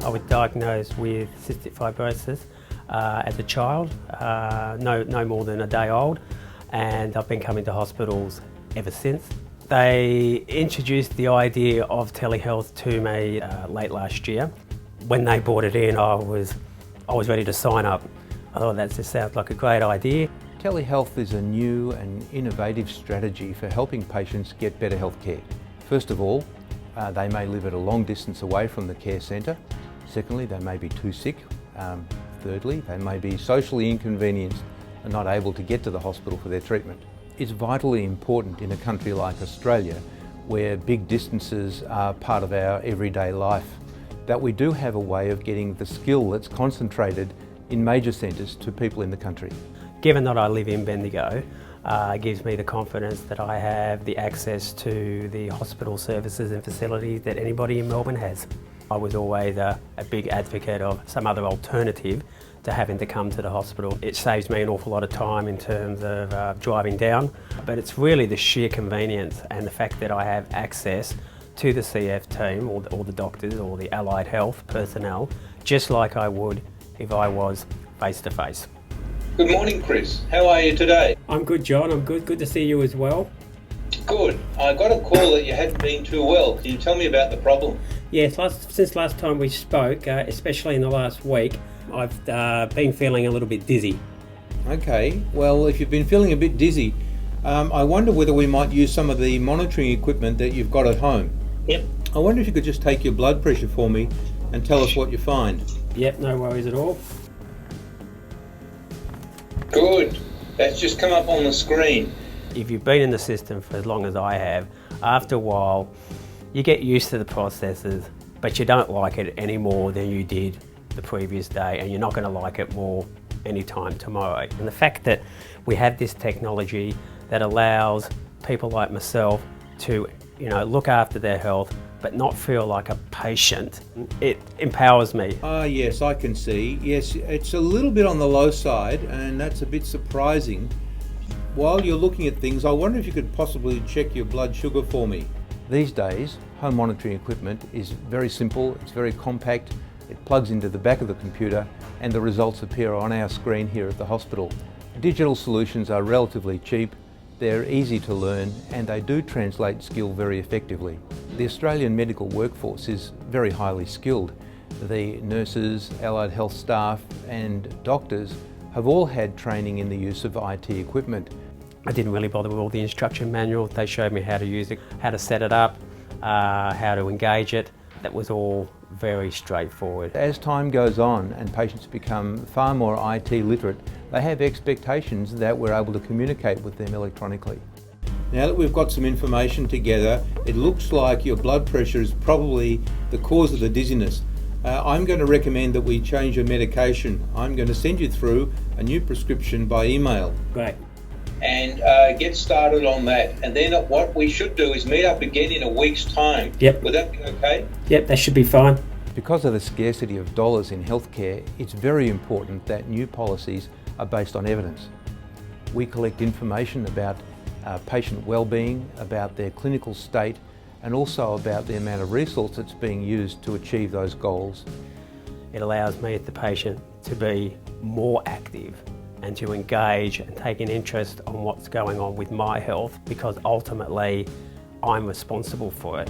I was diagnosed with cystic fibrosis as a child, no more than a day old, and I've been coming to hospitals ever since. They introduced the idea of telehealth to me late last year. When they brought it in, I was ready to sign up. I thought that just sounds like a great idea. Telehealth is a new and innovative strategy for helping patients get better health care. First of all, they may live at a long distance away from the care centre. Secondly, they may be too sick. Thirdly, they may be socially inconvenienced and not able to get to the hospital for their treatment. It's vitally important in a country like Australia, where big distances are part of our everyday life, that we do have a way of getting the skill that's concentrated in major centres to people in the country. Given that I live in Bendigo, it gives me the confidence that I have the access to the hospital services and facilities that anybody in Melbourne has. I was always a big advocate of some other alternative to having to come to the hospital. It saves me an awful lot of time in terms of driving down, but it's really the sheer convenience and the fact that I have access to the CF team or the doctors or the allied health personnel, just like I would if I was face to face. Good morning, Chris. How are you today? I'm good, John. I'm good. Good to see you as well. Good. I got a call that you hadn't been too well. Can you tell me about the problem? Yes, since last time we spoke, especially in the last week, I've been feeling a little bit dizzy. Okay, well, if you've been feeling a bit dizzy, I wonder whether we might use some of the monitoring equipment that you've got at home. Yep. I wonder if you could just take your blood pressure for me and tell us what you find. Yep, no worries at all. Good. That's just come up on the screen. If you've been in the system for as long as I have, after a while, you get used to the processes, but you don't like it any more than you did the previous day, and you're not going to like it more anytime tomorrow. And the fact that we have this technology that allows people like myself to, look after their health, but not feel like a patient, it empowers me. Yes, I can see. Yes, it's a little bit on the low side, and that's a bit surprising. While you're looking at things, I wonder if you could possibly check your blood sugar for me. These days, home monitoring equipment is very simple, it's very compact, it plugs into the back of the computer, and the results appear on our screen here at the hospital. Digital solutions are relatively cheap, they're easy to learn, and they do translate skill very effectively. The Australian medical workforce is very highly skilled. The nurses, allied health staff and doctors have all had training in the use of IT equipment. I didn't really bother with all the instruction manual. They showed me how to use it, how to set it up, how to engage it. That was all very straightforward. As time goes on and patients become far more IT literate, they have expectations that we're able to communicate with them electronically. Now that we've got some information together, it looks like your blood pressure is probably the cause of the dizziness. I'm going to recommend that we change your medication. I'm going to send you through a new prescription by email. Great. And get started on that. And then what we should do is meet up again in a week's time. Yep. Would that be okay? Yep, that should be fine. Because of the scarcity of dollars in healthcare, it's very important that new policies are based on evidence. We collect information about patient well-being, about their clinical state, and also about the amount of resource that's being used to achieve those goals. It allows me, the patient, to be more active and to engage and take an interest on what's going on with my health, because ultimately I'm responsible for it.